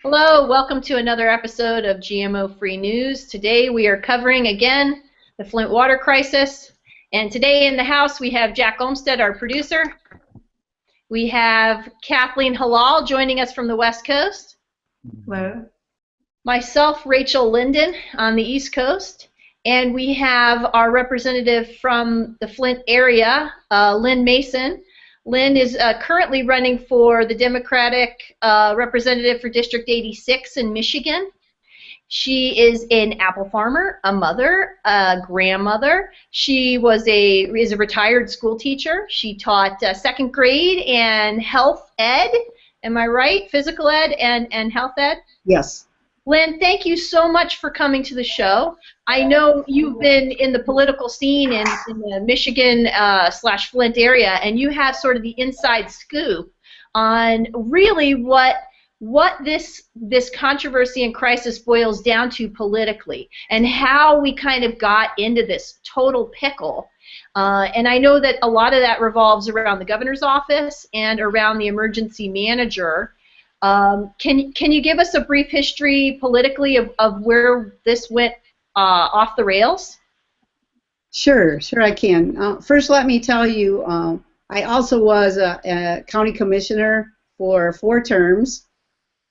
Hello, welcome to another episode of GMO-Free News. Today we are covering again the Flint water crisis. And today in the house we have Jack Olmsted, our producer. We have Kathleen Halal joining us from the West Coast. Hello. Myself, Rachel Linden on the East Coast. And we have our representative from the Flint area, Lynn Mason. Lynn is currently running for the Democratic representative for District 86 in Michigan. She is an apple farmer, a mother, a grandmother. She is a retired school teacher. She taught second grade and health ed. Am I right? Physical ed and health ed? Yes. Lynn, thank you so much for coming to the show. I know you've been in the political scene in the Michigan / Flint area, and you have sort of the inside scoop on really what this controversy and crisis boils down to politically, and how we kind of got into this total pickle. And I know that a lot of that revolves around the governor's office and around the emergency manager. Can you give us a brief history politically of where this went off the rails? Sure I can. First, let me tell you, I also was a county commissioner for 4 terms,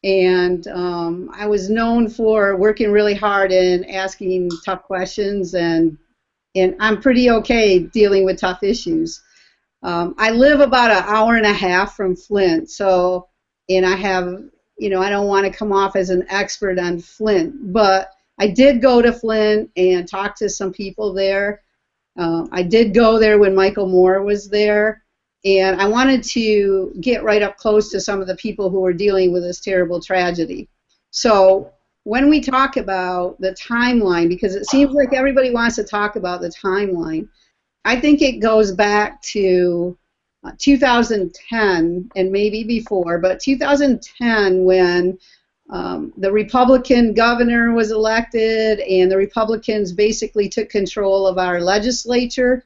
and I was known for working really hard and asking tough questions, and I'm pretty okay dealing with tough issues. I live about an hour and a half from Flint, so. And I have, I don't want to come off as an expert on Flint, but I did go to Flint and talk to some people there. I did go there when Michael Moore was there, and I wanted to get right up close to some of the people who were dealing with this terrible tragedy. So when we talk about the timeline, because it seems like everybody wants to talk about the timeline, I think it goes back to 2010 and maybe before, but 2010 when the Republican governor was elected and the Republicans basically took control of our legislature.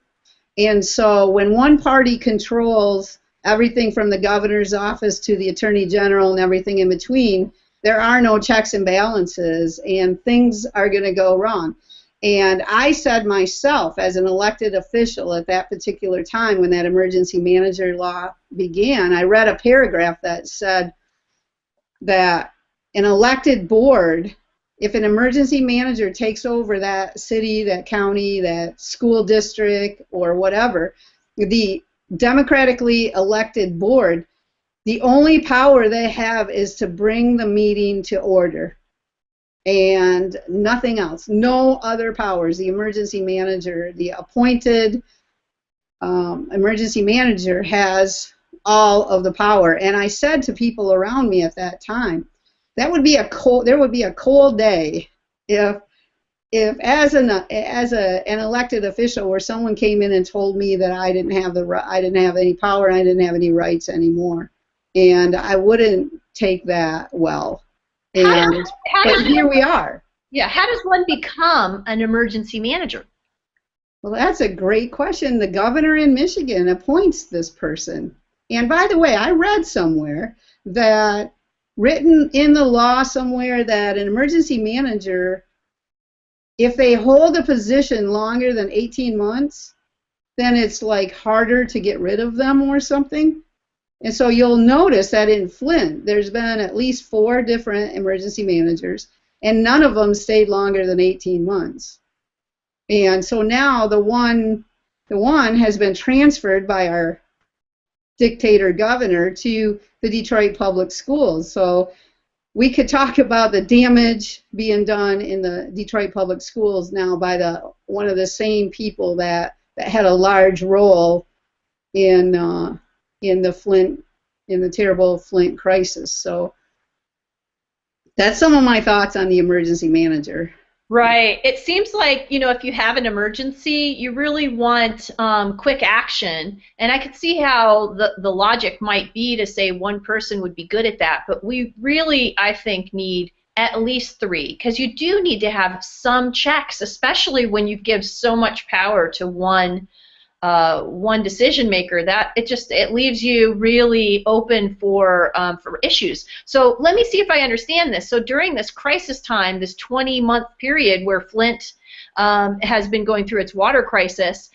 And so when one party controls everything from the governor's office to the attorney general and everything in between, there are no checks and balances, and things are going to go wrong. And I said myself, as an elected official at that particular time when that emergency manager law began, I read a paragraph that said that an elected board, if an emergency manager takes over that city, that county, that school district, or whatever, the democratically elected board, the only power they have is to bring the meeting to order. And nothing else, no other powers. The emergency manager, the appointed emergency manager, has all of the power. And I said to people around me at that time, there would be a cold day if as an elected official, where someone came in and told me that I didn't have any power, and I didn't have any rights anymore, and I wouldn't take that well. And but here we are. Yeah, how does one become an emergency manager? Well, that's a great question. The governor in Michigan appoints this person. And by the way, I read somewhere that, written in the law somewhere, that an emergency manager, if they hold a position longer than 18 months, then it's like harder to get rid of them or something. And so you'll notice that in Flint, there's been at least 4 different emergency managers, and none of them stayed longer than 18 months. And so now the one has been transferred by our dictator governor to the Detroit public schools. So we could talk about the damage being done in the Detroit public schools now by one of the same people that had a large role in the terrible Flint crisis. So that's some of my thoughts on the emergency manager. Right. It seems like, if you have an emergency, you really want quick action. And I could see how the logic might be to say one person would be good at that. But we really, I think, need at least 3, because you do need to have some checks, especially when you give so much power to one one decision maker, that it leaves you really open for issues. So let me see if I understand this. So during this crisis time, this 20-month period where Flint has been going through its water crisis,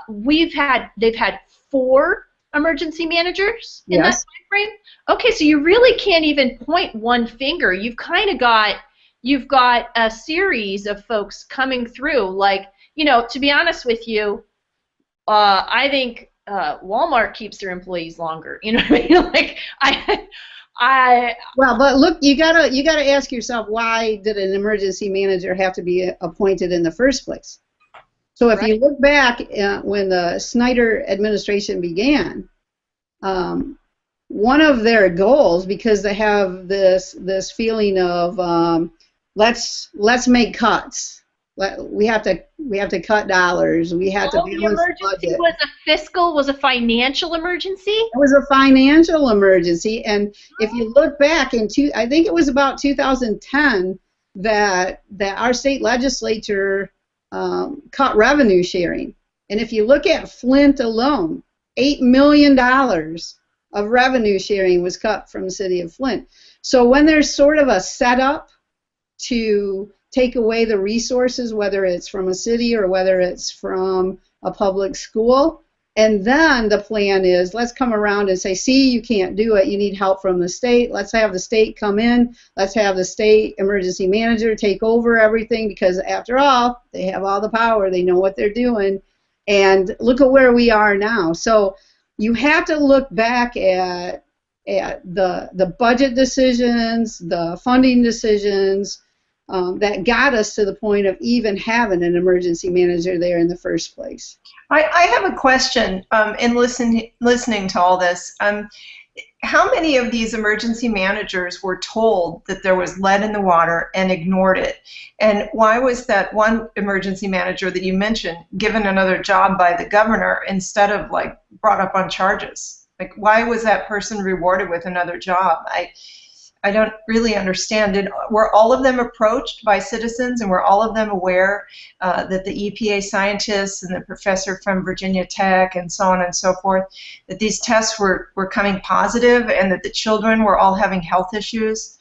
they've had 4 emergency managers in that time frame. Okay, so you really can't even point one finger. You've kind of got a series of folks coming through. Like, you know, to be honest with you, I think Walmart keeps their employees longer. You know what I mean? Like Well, but look, you gotta ask yourself, why did an emergency manager have to be appointed in the first place? So if you look back when the Snyder administration began, one of their goals, because they have this feeling of let's make cuts. We have to cut dollars. We have to balance the budget. Was a financial emergency? It was a financial emergency, and if you look back I think it was about 2010 that our state legislature cut revenue sharing. And if you look at Flint alone, $8 million of revenue sharing was cut from the city of Flint. So when there's sort of a setup to take away the resources, whether it's from a city or whether it's from a public school, and then the plan is, let's come around and say, see, you can't do it, you need help from the state, let's have the state come in, let's have the state emergency manager take over everything, because after all, they have all the power, they know what they're doing, and look at where we are now. So you have to look back at the budget decisions, the funding decisions, that got us to the point of even having an emergency manager there in the first place. I have a question in listening to all this. How many of these emergency managers were told that there was lead in the water and ignored it? And why was that one emergency manager that you mentioned given another job by the governor instead of like brought up on charges? Like, why was that person rewarded with another job? I don't really understand. Were all of them approached by citizens, and were all of them aware that the EPA scientists and the professor from Virginia Tech and so on and so forth, that these tests were coming positive and that the children were all having health issues?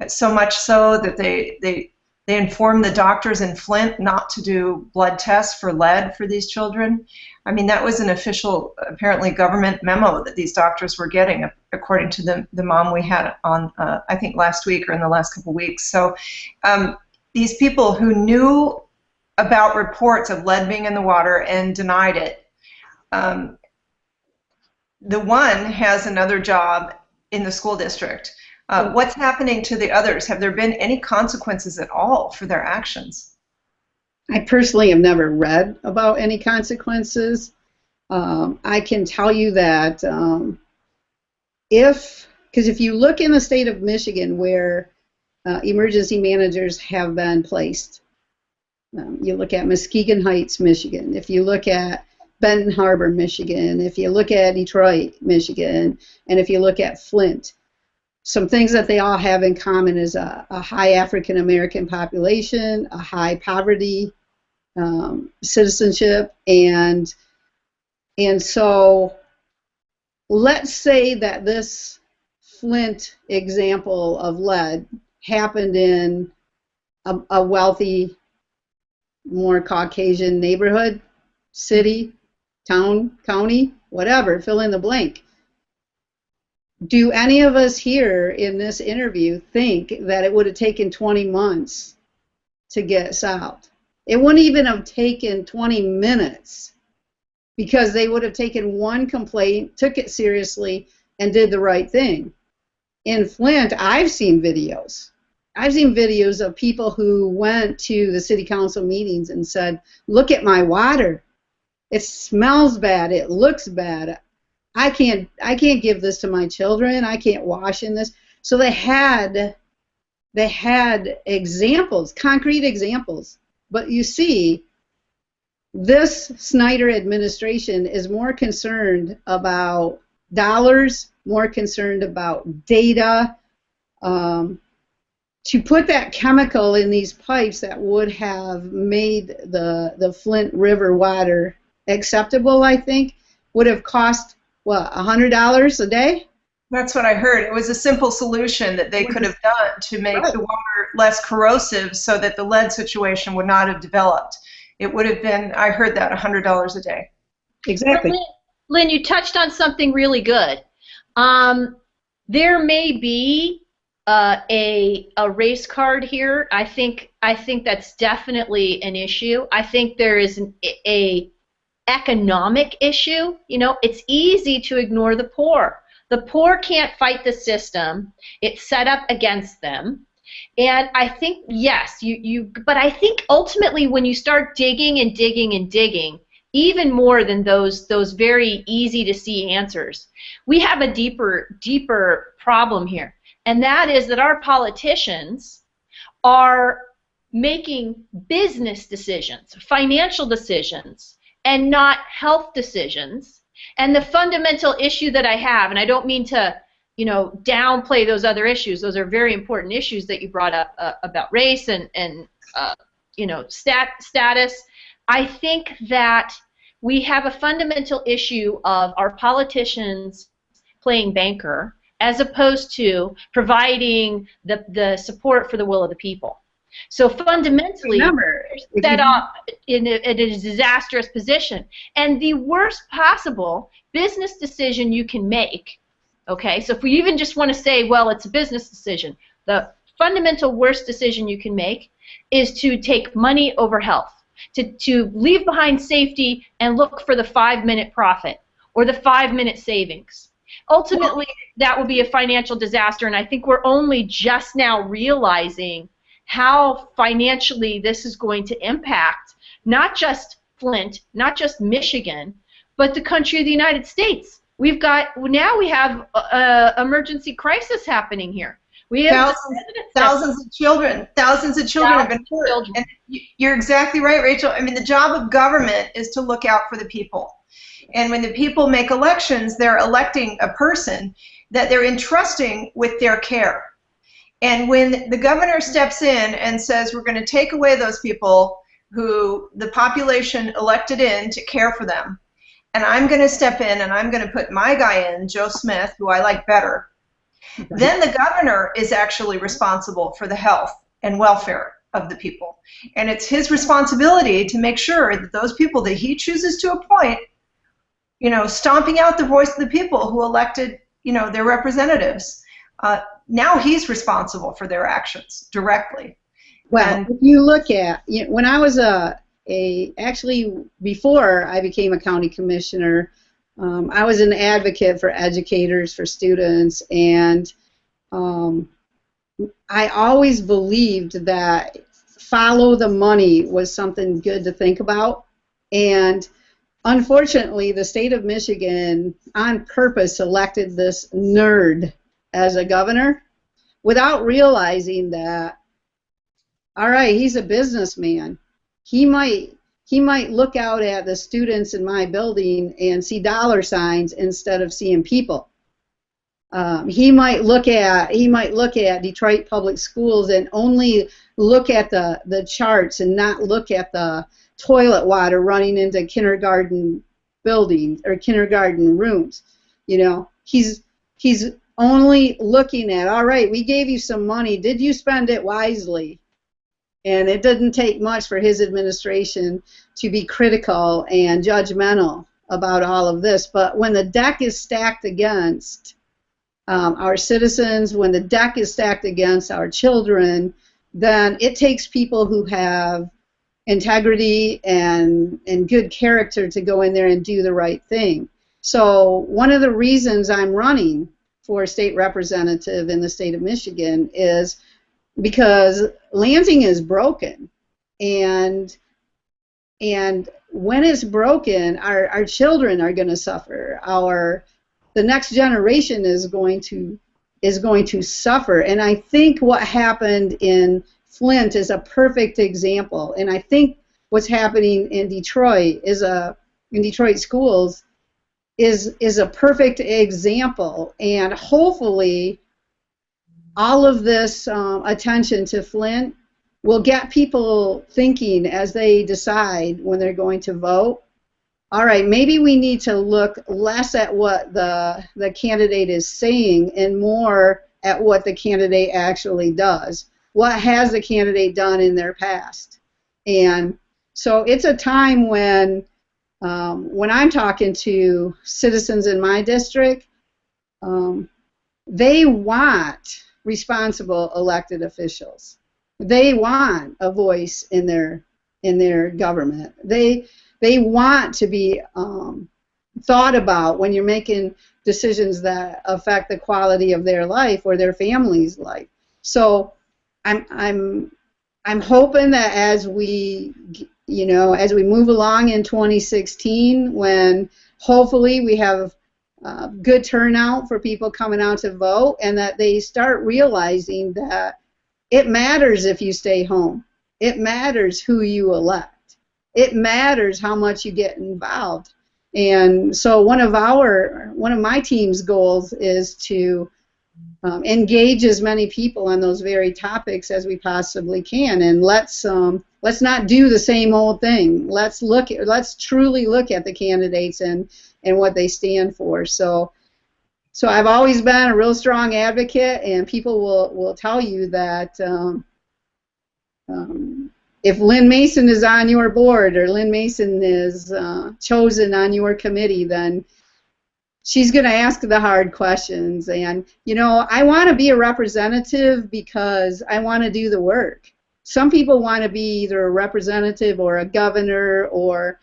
So much so that they informed the doctors in Flint not to do blood tests for lead for these children. I mean, that was an official, apparently, government memo that these doctors were getting, according to the mom we had on, I think, last week or in the last couple of weeks. So these people who knew about reports of lead being in the water and denied it, the one has another job in the school district. What's happening to the others? Have there been any consequences at all for their actions? I personally have never read about any consequences. I can tell you that because if you look in the state of Michigan where emergency managers have been placed, you look at Muskegon Heights, Michigan, if you look at Benton Harbor, Michigan, if you look at Detroit, Michigan, and if you look at Flint, some things that they all have in common is a high African American population, a high poverty citizenship, and so let's say that this Flint example of lead happened in a wealthy, more Caucasian neighborhood, city, town, county, whatever, fill in the blank. Do any of us here in this interview think that it would have taken 20 months to get solved? It wouldn't even have taken 20 minutes, because they would have taken one complaint, took it seriously, and did the right thing. In Flint, I've seen videos. I've seen videos of people who went to the city council meetings and said, look at my water. It smells bad. It looks bad. I can't give this to my children. I can't wash in this. So they had examples, concrete examples. But you see, this Snyder administration is more concerned about dollars, more concerned about data, to put that chemical in these pipes that would have made the Flint River water acceptable, I think, would have cost, what, $100 a day? That's what I heard. It was a simple solution that they could have done to make the water less corrosive so that the lead situation would not have developed. It would have been, I heard that, $100 a day. Exactly. Lynn, you touched on something really good. There may be a race card here. I think that's definitely an issue. I think there is a economic issue. You know, it's easy to ignore the poor. The poor can't fight the system. It's set up against them. And I think, yes, but I think ultimately when you start digging and digging and digging, even more than those very easy to see answers, we have a deeper problem here. And that is that our politicians are making business decisions, financial decisions, and not health decisions. And the fundamental issue that I have, and I don't mean to, you know, downplay those other issues. Those are very important issues that you brought up about race and you know, status. I think that we have a fundamental issue of our politicians playing banker as opposed to providing the support for the will of the people. So fundamentally, we're set up in a disastrous position. And the worst possible business decision you can make, okay, so if we even just want to say, well, it's a business decision, the fundamental worst decision you can make is to take money over health, to leave behind safety and look for the 5-minute profit or the 5-minute savings. Ultimately, that will be a financial disaster, and I think we're only just now realizing how financially this is going to impact not just Flint, not just Michigan, but the country of the United States. We have emergency crisis happening here. We have thousands of children have been hurt. And you're exactly right, Rachel. I mean, the job of government is to look out for the people. And when the people make elections, they're electing a person that they're entrusting with their care. And when the governor steps in and says, we're going to take away those people who the population elected in to care for them, and I'm going to step in and I'm going to put my guy in, Joe Smith, who I like better, then the governor is actually responsible for the health and welfare of the people. And it's his responsibility to make sure that those people that he chooses to appoint, you know, stomping out the voice of the people who elected, you know, their representatives, now he's responsible for their actions directly. Well, if you look at, you know, when I was actually before I became a county commissioner, I was an advocate for educators, for students, and I always believed that follow the money was something good to think about. And unfortunately, the state of Michigan on purpose elected this nerd as a governor without realizing that, all right, he's a businessman. He might look out at the students in my building and see dollar signs instead of seeing people. He might look at Detroit Public Schools and only look at the charts and not look at the toilet water running into kindergarten buildings or kindergarten rooms. You know, he's only looking at, all right, we gave you some money. Did you spend it wisely? And it didn't take much for his administration to be critical and judgmental about all of this. But when the deck is stacked against our citizens, when the deck is stacked against our children, then it takes people who have integrity and good character to go in there and do the right thing. So one of the reasons I'm running for state representative in the state of Michigan is because Lansing is broken, and when it's broken, our children are going to suffer. The next generation is going to suffer. And I think what happened in Flint is a perfect example. And I think what's happening in Detroit in Detroit schools is a perfect example. And hopefully all of this attention to Flint will get people thinking as they decide when they're going to vote, all right, maybe we need to look less at what the candidate is saying and more at what the candidate actually does. What has the candidate done in their past? And so it's a time when I'm talking to citizens in my district, they want responsible elected officials. They want a voice in their government. They want to be thought about when you're making decisions that affect the quality of their life or their family's life. So I'm hoping that as we move along in 2016, when hopefully we have good turnout for people coming out to vote, and that they start realizing that it matters if you stay home. It matters who you elect. It matters how much you get involved. And so one of my team's goals is to engage as many people on those very topics as we possibly can, and let's not do the same old thing. Let's truly look at the candidates and what they stand for. So I've always been a real strong advocate, and people will tell you that if Lynn Mason is on your board or Lynn Mason is chosen on your committee, then she's going to ask the hard questions. And, I want to be a representative because I want to do the work. Some people want to be either a representative or a governor or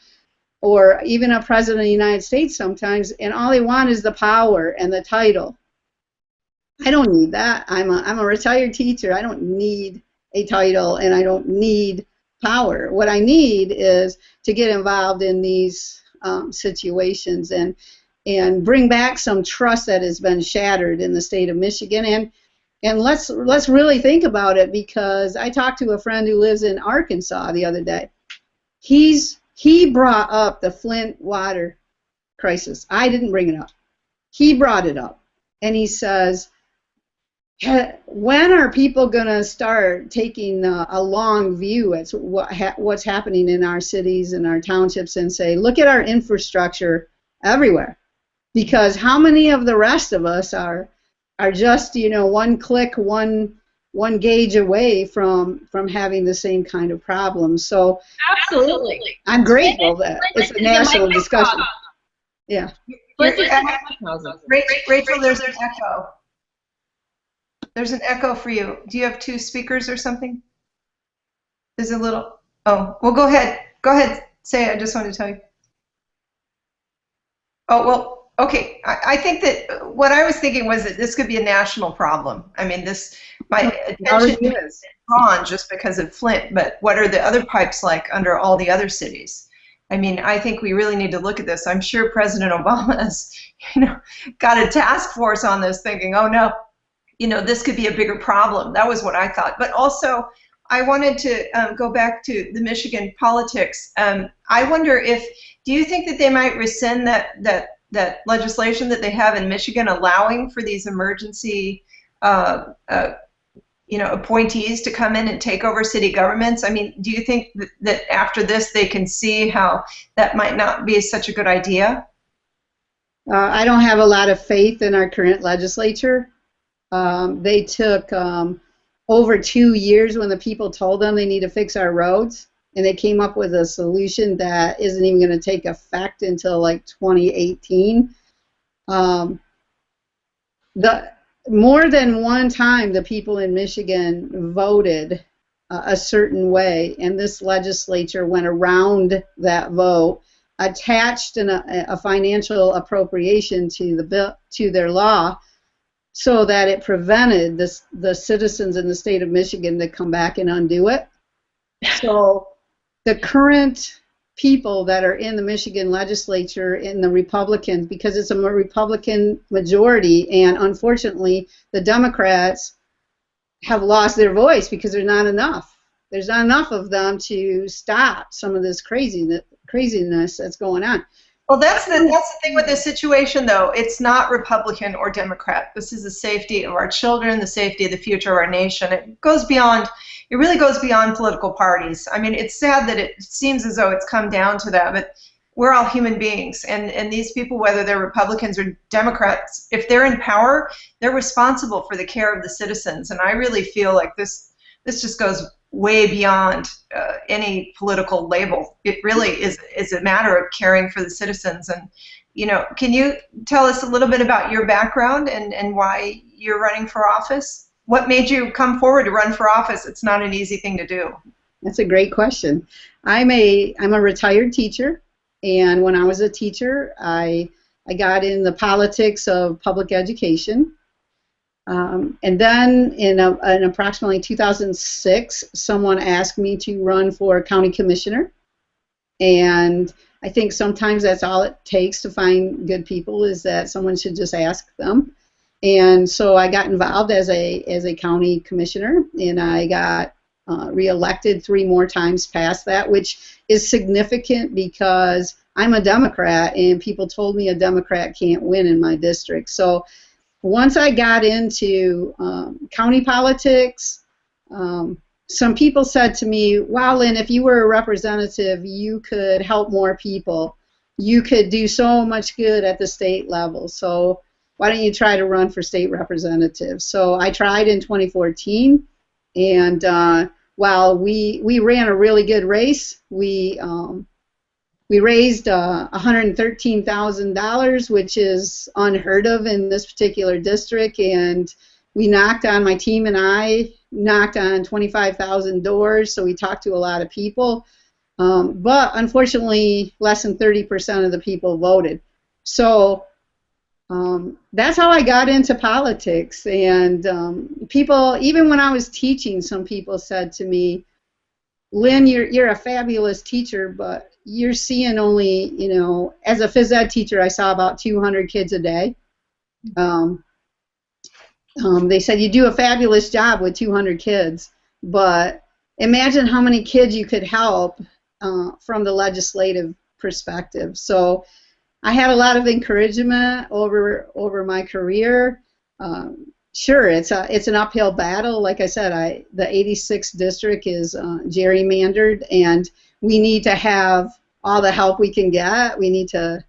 even a president of the United States sometimes, and all they want is the power and the title. I don't need that. I'm a retired teacher. I don't need a title, and I don't need power. What I need is to get involved in these situations and bring back some trust that has been shattered in the state of Michigan. And let's really think about it, because I talked to a friend who lives in Arkansas the other day. He brought up the Flint water crisis. I didn't bring it up. He brought it up, and he says, when are people going to start taking a long view at what's happening in our cities and our townships and say, look at our infrastructure everywhere? Because how many of the rest of us are just, one click, one gauge away from having the same kind of problems? So absolutely, I'm grateful that it's a national discussion. Yeah. Rachel, there's an echo. There's an echo for you. Do you have two speakers or something? There's a little. Oh, well, go ahead. Go ahead. Say it. I just wanted to tell you. Oh, well, okay. I think that what I was thinking was that this could be a national problem. I mean, my attention is drawn just because of Flint, but what are the other pipes like under all the other cities? I mean, I think we really need to look at this. I'm sure President Obama has, got a task force on this, thinking, oh no, this could be a bigger problem. That was what I thought. But also, I wanted to go back to the Michigan politics. I wonder do you think that they might rescind that legislation that they have in Michigan allowing for these emergency appointees to come in and take over city governments? I mean, do you think that after this they can see how that might not be such a good idea? I don't have a lot of faith in our current legislature. They took over 2 years when the people told them they need to fix our roads, and they came up with a solution that isn't even going to take effect until like 2018. More than one time the people in Michigan voted a certain way, and this legislature went around that vote, attached a financial appropriation to their law, so that it prevented the citizens in the state of Michigan to come back and undo it. So the current people that are in the Michigan legislature, in the Republicans, because it's a Republican majority, and unfortunately the Democrats have lost their voice because there's not enough. There's not enough of them to stop some of this craziness that's going on. Well, that's the thing with this situation, though. It's not Republican or Democrat. This is the safety of our children, the safety of the future of our nation. It really goes beyond political parties. I mean, it's sad that it seems as though it's come down to that, but we're all human beings, and these people, whether they're Republicans or Democrats, if they're in power, they're responsible for the care of the citizens. And I really feel like this just goes way beyond any political label. It really is a matter of caring for the citizens. And can you tell us a little bit about your background and why you're running for office? What made you come forward to run for office? It's not an easy thing to do. That's a great question. I'm a retired teacher, and when I was a teacher, I got in the politics of public education. And then in approximately 2006, someone asked me to run for county commissioner. And I think sometimes that's all it takes to find good people, is that someone should just ask them. And so I got involved as a county commissioner, and I got reelected 3 more times past that, which is significant because I'm a Democrat, and people told me a Democrat can't win in my district. So once I got into county politics, some people said to me, wow, Lynn, if you were a representative, you could help more people. You could do so much good at the state level. So why don't you try to run for state representative? So I tried in 2014, and while we ran a really good race, we raised $113,000, which is unheard of in this particular district, and my team and I knocked on 25,000 doors, so we talked to a lot of people, but unfortunately less than 30% of the people voted. So that's how I got into politics. And people, even when I was teaching, some people said to me, Lynn, you're a fabulous teacher, but you're seeing only, as a phys ed teacher, I saw about 200 kids a day. They said you do a fabulous job with 200 kids, but imagine how many kids you could help from the legislative perspective. So I had a lot of encouragement over my career. Sure, it's an uphill battle. Like I said, the 86th district is gerrymandered, and we need to have all the help we can get. We need to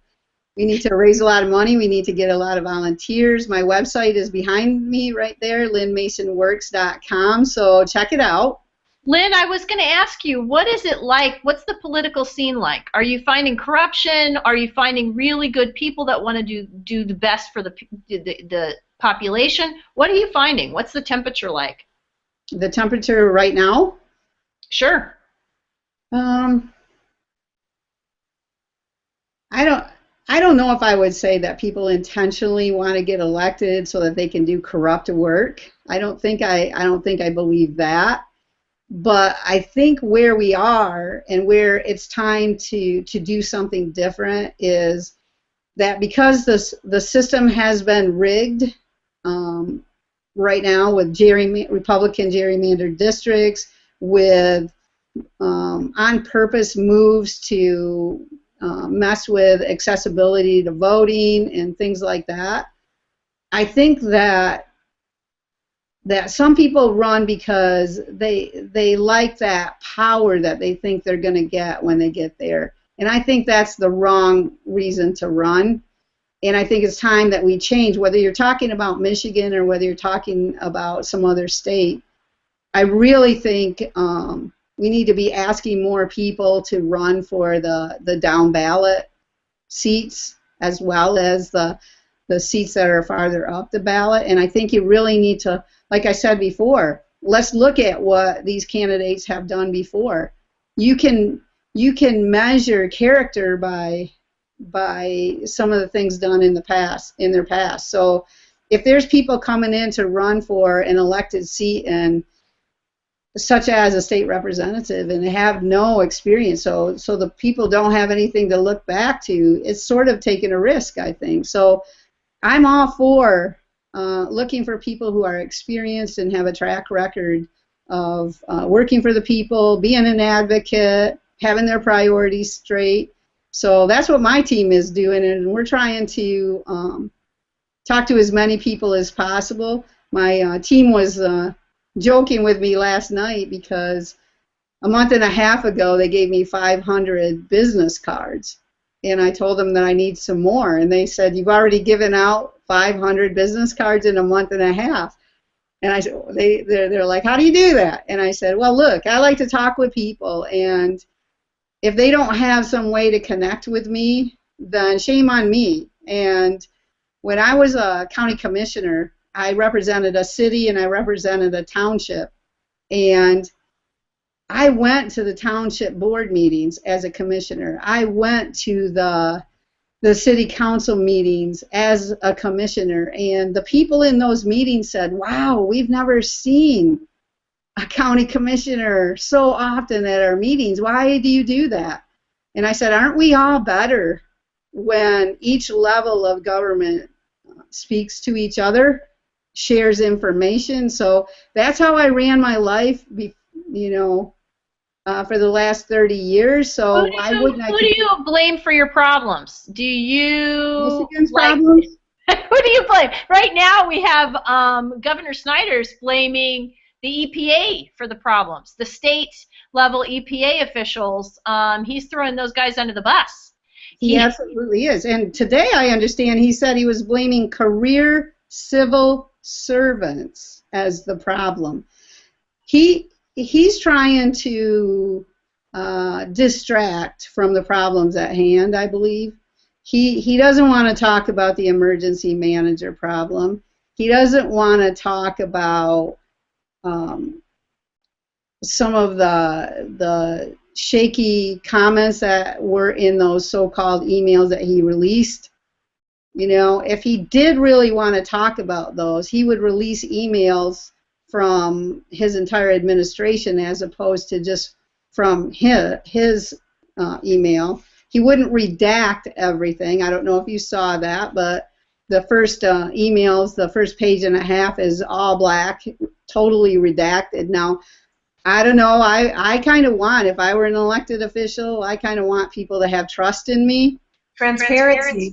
raise a lot of money. We need to get a lot of volunteers. My website is behind me right there, lynnmasonworks.com, so check it out. Lynn, I was going to ask you, what is it like? What's the political scene like? Are you finding corruption? Are you finding really good people that want to do the best for the population? What are you finding? What's the temperature like? The temperature right now? Sure. I don't know if I would say that people intentionally want to get elected so that they can do corrupt work. I don't think I believe that. But I think where we are and where it's time to do something different is that because the system has been rigged right now with Republican gerrymandered districts, with on purpose moves to mess with accessibility to voting and things like that. I think that some people run because they like that power that they think they're going to get when they get there. And I think that's the wrong reason to run. And I think it's time that we change, whether you're talking about Michigan or whether you're talking about some other state. I really think we need to be asking more people to run for the down ballot seats as well as the seats that are farther up the ballot. And I think you really need to, like I said before, let's look at what these candidates have done before. You can measure character by some of the things done in their past. So if there's people coming in to run for an elected seat and such as a state representative and have no experience, so the people don't have anything to look back to, it's sort of taking a risk, I think. So I'm all for looking for people who are experienced and have a track record of working for the people, being an advocate, having their priorities straight. So that's what my team is doing, and we're trying to talk to as many people as possible. My team was joking with me last night because a month and a half ago they gave me 500 business cards. And I told them that I need some more. And they said, you've already given out 500 business cards in a month and a half. And I said, they're like, how do you do that? And I said, well, look, I like to talk with people. And if they don't have some way to connect with me, then shame on me. And when I was a county commissioner, I represented a city and I represented a township. And I went to the township board meetings as a commissioner. I went to the city council meetings as a commissioner, and the people in those meetings said, wow, we've never seen a county commissioner so often at our meetings. Why do you do that? And I said, aren't we all better when each level of government speaks to each other, shares information? So that's how I ran my life, for the last 30 years. So who do you blame for your problems? Do you Michigan's problems? Who do you blame? Right now we have Governor Snyder's blaming the EPA for the problems. The state level EPA officials, he's throwing those guys under the bus. He absolutely is. And today I understand he said he was blaming career civil servants as the problem. He's trying to distract from the problems at hand, I believe. He doesn't want to talk about the emergency manager problem. He doesn't want to talk about some of the shaky comments that were in those so-called emails that he released. If he did really want to talk about those, he would release emails from his entire administration as opposed to just from his email. He wouldn't redact everything. I don't know if you saw that, but the first emails, the first page and a half is all black, totally redacted. Now, I don't know, I kind of want, if I were an elected official, I kind of want people to have trust in me. Transparency.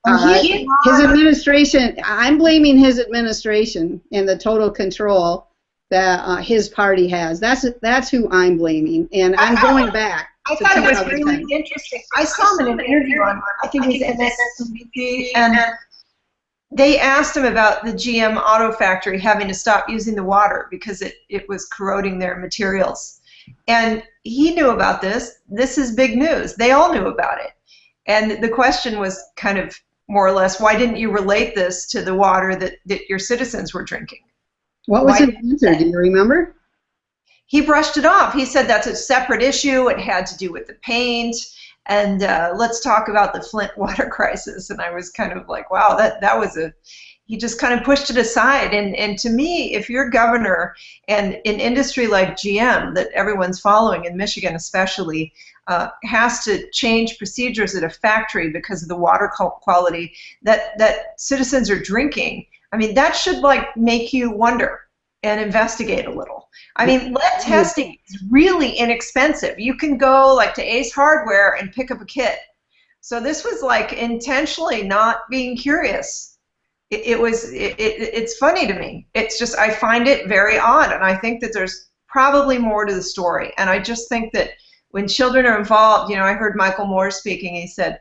His administration, I'm blaming his administration and the total control that his party has. That's who I'm blaming, and I'm going back. I thought it was really interesting. I saw him in an interview on, I think it was MSNBC, and they asked him about the GM auto factory having to stop using the water because it was corroding their materials. And he knew about this. This is big news. They all knew about it. And the question was kind of more or less, why didn't you relate this to the water that your citizens were drinking? What was his answer? Do you remember? He brushed it off. He said that's a separate issue. It had to do with the paint. And let's talk about the Flint water crisis. And I was kind of like, wow, that was he just kind of pushed it aside. And to me, if you're governor and an industry like GM that everyone's following in Michigan especially has to change procedures at a factory because of the water quality that citizens are drinking, I mean, that should make you wonder and investigate a little. I mean, lead testing is really inexpensive. You can go to Ace Hardware and pick up a kit. So this was intentionally not being curious. It's funny to me. It's just, I find it very odd, and I think that there's probably more to the story. And I just think that when children are involved, I heard Michael Moore speaking. He said,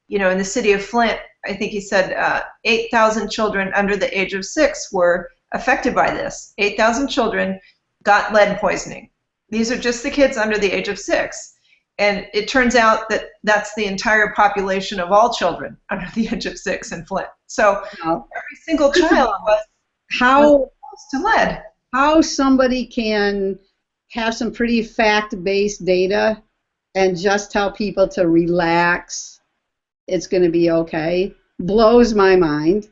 in the city of Flint, I think he said 8,000 children under the age of 6 were affected by this. 8,000 children got lead poisoning. These are just the kids under the age of 6. And it turns out that that's the entire population of all children under the age of 6 in Flint. So every single child was exposed to lead. How somebody can have some pretty fact-based data and just tell people to relax, it's going to be okay, blows my mind.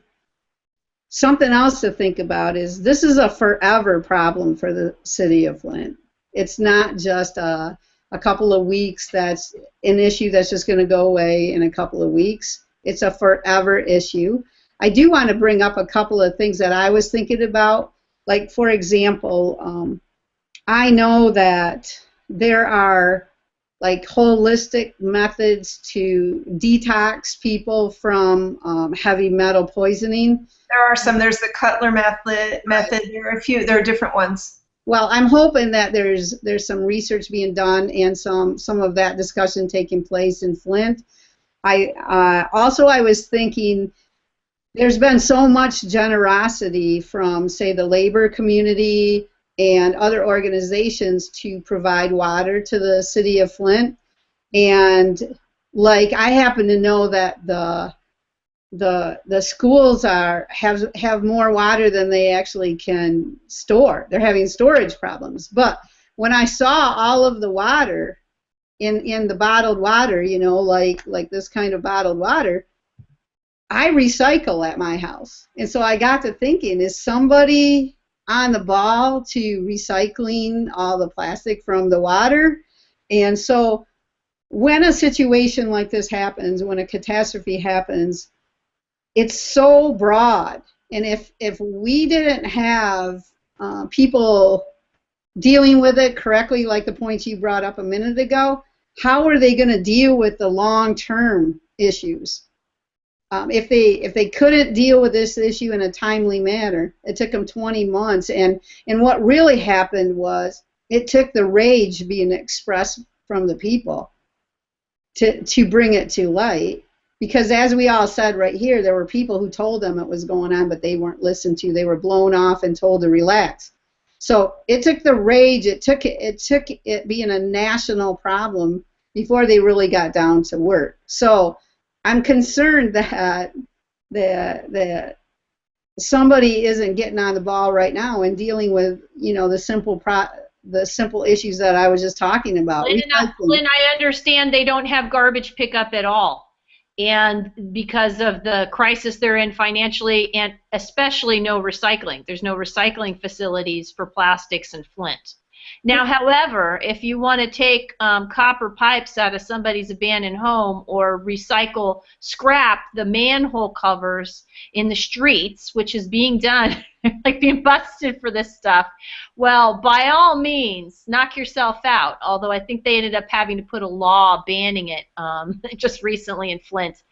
Something else to think about is this is a forever problem for the city of Flint. It's not just a couple of weeks that's an issue that's just going to go away in a couple of weeks. It's a forever issue. I do want to bring up a couple of things that I was thinking about. Like, for example, I know that there are holistic methods to detox people from heavy metal poisoning. There are some. There's the Cutler method. There are a few. There are different ones. well, I'm hoping that there's some research being done and some of that discussion taking place in Flint. I was thinking there's been so much generosity from, say, the labor community and other organizations to provide water to the city of Flint. And like, I happen to know that the schools have more water than they actually can store. They're having storage problems. But when I saw all of the water in the bottled water, you know, like this kind of bottled water, I recycle at my house. And so I got to thinking, is somebody on the ball to recycling all the plastic from the water? And so when a situation like this happens, when a catastrophe happens, it's so broad. And if we didn't have people dealing with it correctly, like the points you brought up a minute ago, how are they going to deal with the long-term issues? If they couldn't deal with this issue in a timely manner, it took them 20 months. And what really happened was it took the rage being expressed from the people to bring it to light. Because as we all said right here, there were people who told them it was going on, but they weren't listened to. They were blown off and told to relax. So it took the rage, it took it being a national problem before they really got down to work. So I'm concerned that somebody isn't getting on the ball right now and dealing with, you know, the simple issues that I was just talking about. Lynn, I understand they don't have garbage pickup at all. And because of the crisis they're in financially, and especially no recycling. There's no recycling facilities for plastics in Flint. Now, however, if you want to take copper pipes out of somebody's abandoned home or recycle scrap the manhole covers in the streets, which is being done, like being busted for this stuff, well, by all means, knock yourself out, although I think they ended up having to put a law banning it just recently in Flint.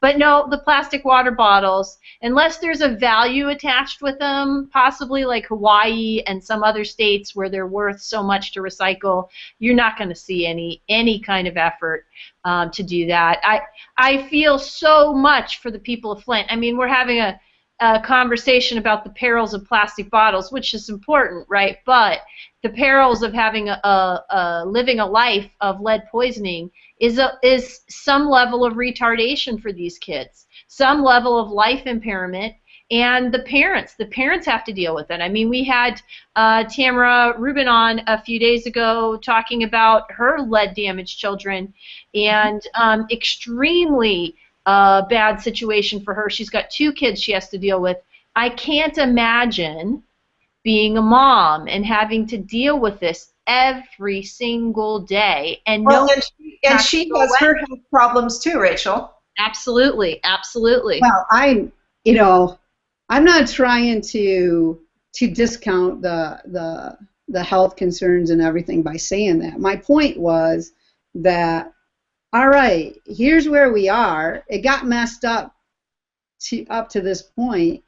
But no, the plastic water bottles, unless there's a value attached with them, possibly like Hawaii and some other states where they're worth so much to recycle, you're not going to see any kind of effort to do that. I feel so much for the people of Flint. I mean, we're having a conversation about the perils of plastic bottles, which is important, right? But the perils of having living a life of lead poisoning is some level of retardation for these kids, some level of life impairment, and the parents have to deal with it. I mean, we had Tamara Rubin on a few days ago talking about her lead-damaged children, and extremely bad situation for her. She's got 2 kids she has to deal with. I can't imagine being a mom and having to deal with this every single day. And well, and she has her health problems too, Rachel. Absolutely, absolutely. Well, I'm not trying to discount the health concerns and everything by saying that. My point was that, all right, here's where we are. It got messed up to this point.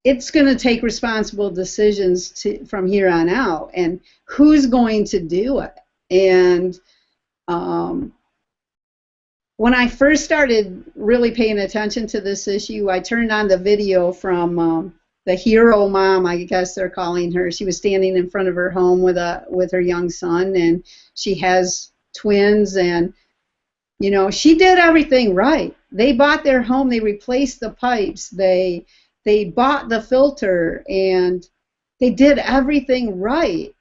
It's going to take responsible decisions from here on out, and who's going to do it? And when I first started really paying attention to this issue, I turned on the video from the hero mom, I guess they're calling her. She was standing in front of her home with her young son, and she has twins, and you know, she did everything right. They bought their home, they replaced the pipes, they bought the filter, and they did everything right.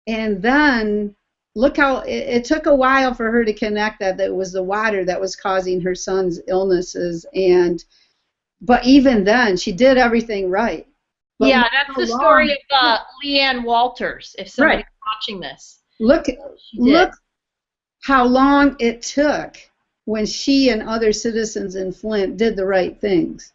And then look how it took a while for her to connect that it was the water that was causing her son's illnesses. But even then, she did everything right. But yeah, that's the story of Leanne Walters, if somebody's watching this. Look how long it took when she and other citizens in Flint did the right things.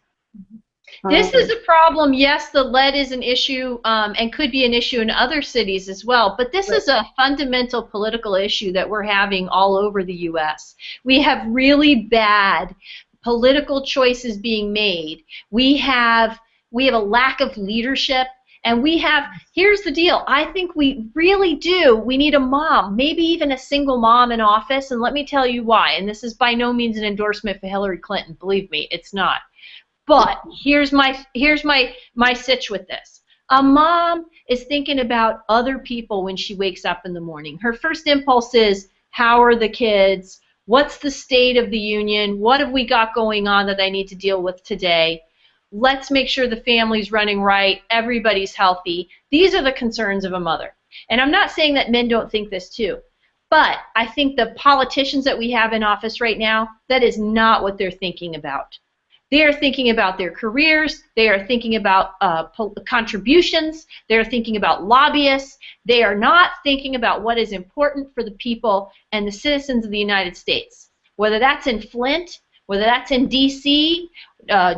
This is a problem. Yes, the lead is an issue and could be an issue in other cities as well, but this is a fundamental political issue that we're having all over the U.S. We have really bad political choices being made. We have a lack of leadership, And here's the deal, I think we really do, we need a mom, maybe even a single mom in office, and let me tell you why, and this is by no means an endorsement for Hillary Clinton, believe me, it's not. But here's my sitch with this. A mom is thinking about other people when she wakes up in the morning. Her first impulse is, how are the kids? What's the state of the union? What have we got going on that I need to deal with today? Let's make sure the family's running right, everybody's healthy. These are the concerns of a mother. And I'm not saying that men don't think this too, but I think the politicians that we have in office right now, that is not what they're thinking about. They are thinking about their careers, they are thinking about contributions, they are thinking about lobbyists, they are not thinking about what is important for the people and the citizens of the United States. Whether that's in Flint, whether that's in D.C.,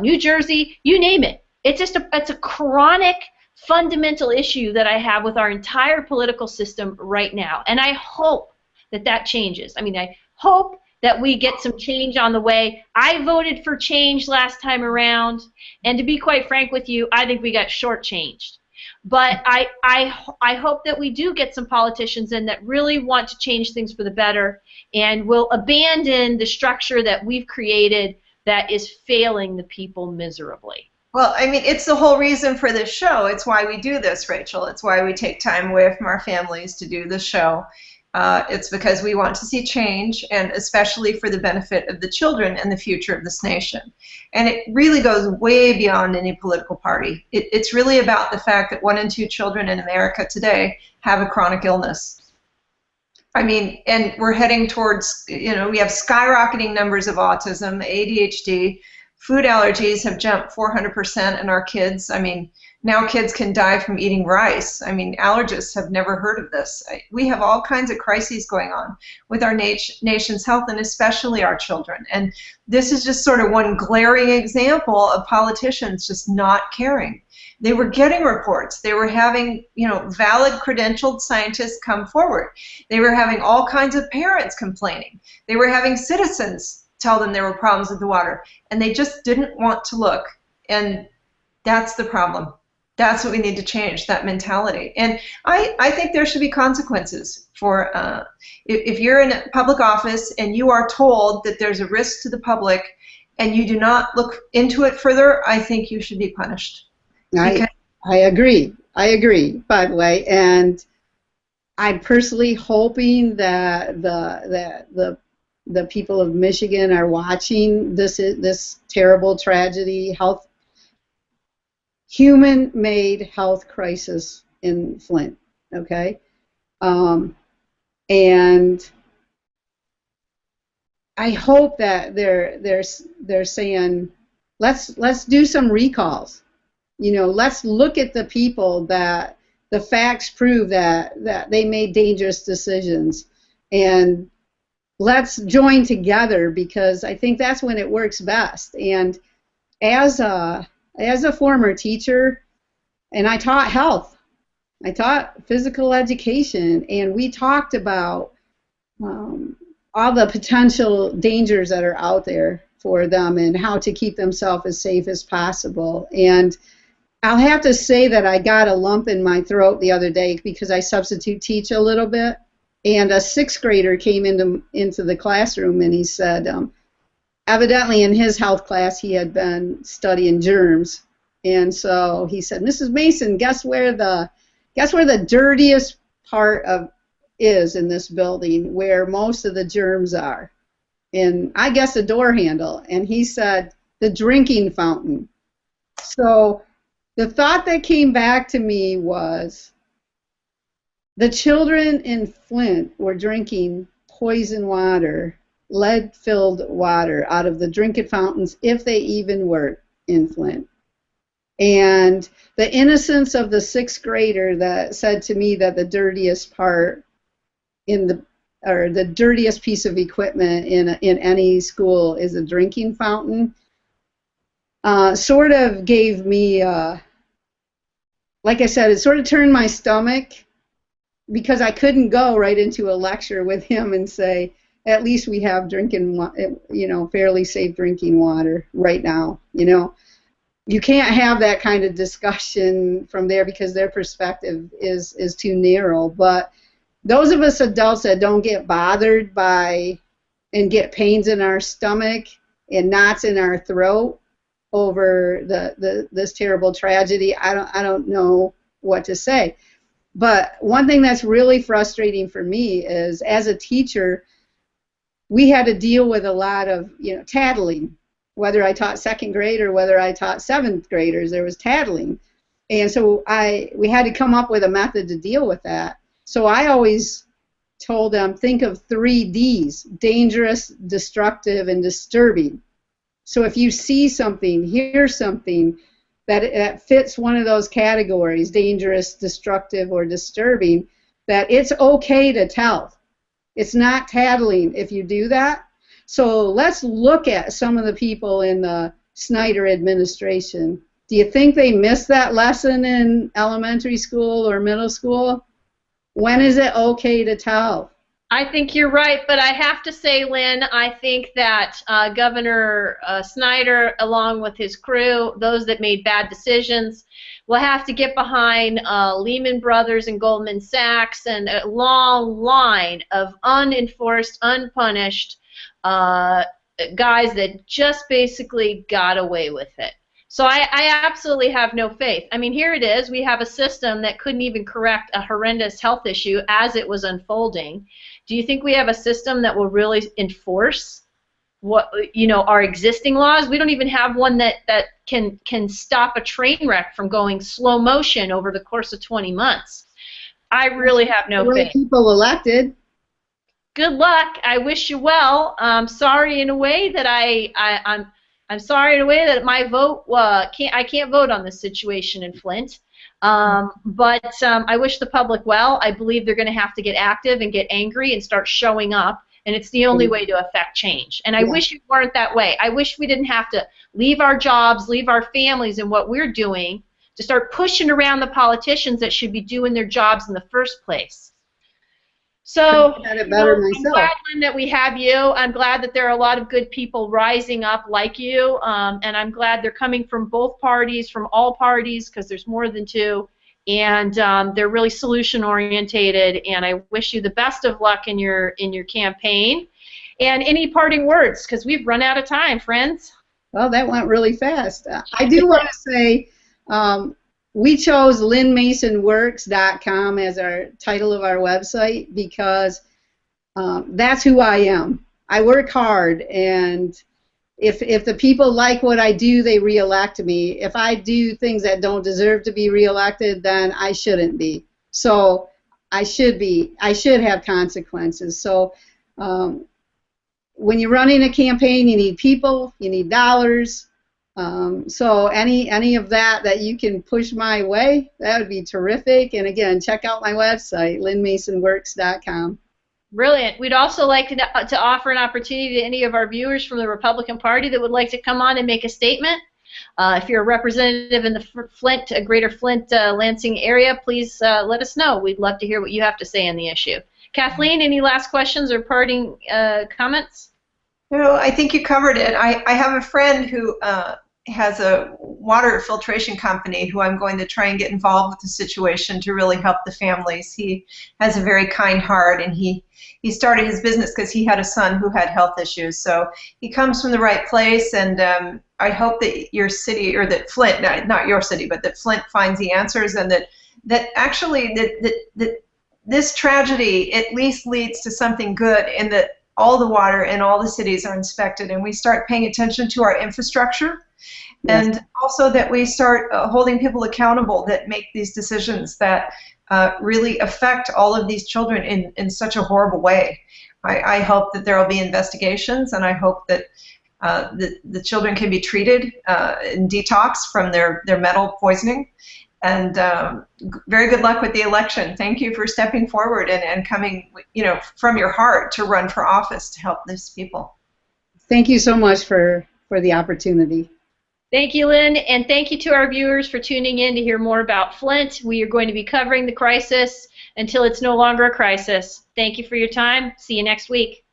New Jersey, you name it. It's a chronic, fundamental issue that I have with our entire political system right now. And I hope that that changes. I mean, I hope that we get some change on the way. I voted for change last time around, and to be quite frank with you, I think we got shortchanged. But I hope that we do get some politicians in that really want to change things for the better and will abandon the structure that we've created that is failing the people miserably. Well, I mean, it's the whole reason for this show. It's why we do this, Rachel. It's why we take time away from our families to do this show. It's because we want to see change, and especially for the benefit of the children and the future of this nation. And it really goes way beyond any political party. It's really about the fact that 1 in 2 children in America today have a chronic illness. I mean, and we're heading towards, we have skyrocketing numbers of autism, ADHD, food allergies have jumped 400% in our kids. I mean, now kids can die from eating rice. I mean, allergists have never heard of this. We have all kinds of crises going on with our nation's health, and especially our children. And this is just sort of one glaring example of politicians just not caring. They were getting reports. They were having, valid credentialed scientists come forward. They were having all kinds of parents complaining. They were having citizens tell them there were problems with the water, and they just didn't want to look. And that's the problem. That's what we need to change, that mentality. And I think there should be consequences for if you're in a public office and you are told that there's a risk to the public and you do not look into it further, I think you should be punished. I agree. I agree, by the way. And I'm personally hoping that the people of Michigan are watching this terrible tragedy, human-made health crisis in Flint. Okay, and I hope that they're saying, let's do some recalls. Let's look at the people that the facts prove that they made dangerous decisions, and let's join together, because I think that's when it works best. And as a former teacher, and I taught health, I taught physical education, and we talked about all the potential dangers that are out there for them and how to keep themselves as safe as possible. And I'll have to say that I got a lump in my throat the other day because I substitute teach a little bit. And a 6th grader came into the classroom, and he said, evidently in his health class he had been studying germs, and so he said, "Mrs. Mason, guess where the dirtiest part is in this building, where most of the germs are?" And I guessed the door handle, and he said, "The drinking fountain." So the thought that came back to me was, the children in Flint were drinking poison water, lead-filled water out of the drinking fountains, if they even were in Flint. And the innocence of the 6th grader that said to me that the dirtiest part or the dirtiest piece of equipment in any school is a drinking fountain, sort of gave me, like I said, it sort of turned my stomach, because I couldn't go right into a lecture with him and say, at least we have fairly safe drinking water right now, you can't have that kind of discussion from there because their perspective is too narrow. But those of us adults that don't get bothered by and get pains in our stomach and knots in our throat over this terrible tragedy, I don't know what to say. But one thing that's really frustrating for me is, as a teacher, we had to deal with a lot of, tattling. Whether I taught second grade or whether I taught seventh graders, there was tattling. And so we had to come up with a method to deal with that. So I always told them, think of 3 Ds: dangerous, destructive, and disturbing. So if you see something, hear something that fits one of those categories, dangerous, destructive, or disturbing, that it's okay to tell. It's not tattling if you do that. So let's look at some of the people in the Snyder administration. Do you think they missed that lesson in elementary school or middle school? When is it okay to tell? I think you're right, but I have to say, Lynn, I think that Governor Snyder, along with his crew, those that made bad decisions, will have to get behind Lehman Brothers and Goldman Sachs and a long line of unenforced, unpunished guys that just basically got away with it. So I absolutely have no faith. I mean, here it is. We have a system that couldn't even correct a horrendous health issue as it was unfolding. Do you think we have a system that will really enforce our existing laws? We don't even have one that can stop a train wreck from going slow motion over the course of 20 months. I really have no faith. People elected. Good luck. I wish you well. I'm sorry in a way that I'm sorry in a way that my vote I can't vote on this situation in Flint. But I wish the public well. I believe they're going to have to get active and get angry and start showing up, and it's the only way to affect change. And I wish it weren't that way. I wish we didn't have to leave our jobs, leave our families and what we're doing to start pushing around the politicians that should be doing their jobs in the first place. So I'm glad, Lynn, that we have you. I'm glad that there are a lot of good people rising up like you, and I'm glad they're coming from both parties, from all parties, because there's more than 2, and they're really solution-orientated, and I wish you the best of luck in your campaign. And any parting words, because we've run out of time, friends? Well, that went really fast. I do want to say we chose LynnMasonWorks.com as our title of our website because that's who I am. I work hard, and if the people like what I do, they re-elect me. If I do things that don't deserve to be re-elected, then I shouldn't be. So I should have consequences. So when you're running a campaign, you need people, you need dollars. So any of that you can push my way, that would be terrific. And again, check out my website, LynnMasonWorks.com. Brilliant. We'd also like to offer an opportunity to any of our viewers from the Republican Party that would like to come on and make a statement. If you're a representative in the Flint, greater Flint, Lansing area, please let us know. We'd love to hear what you have to say on the issue. Kathleen, any last questions or parting comments? No, I think you covered it. I have a friend who has a water filtration company who I'm going to try and get involved with the situation to really help the families. He has a very kind heart, and he started his business because he had a son who had health issues. So he comes from the right place, and I hope that your city, or that Flint, not your city, but that Flint finds the answers, and that actually that this tragedy at least leads to something good in that all the water in all the cities are inspected, and we start paying attention to our infrastructure. Yes. And also that we start holding people accountable that make these decisions that really affect all of these children in such a horrible way. I hope that there will be investigations, and I hope that the children can be treated in detox from their metal poisoning. And very good luck with the election. Thank you for stepping forward and coming, from your heart to run for office to help these people. Thank you so much for the opportunity. Thank you, Lynn, and thank you to our viewers for tuning in to hear more about Flint. We are going to be covering the crisis until it's no longer a crisis. Thank you for your time. See you next week.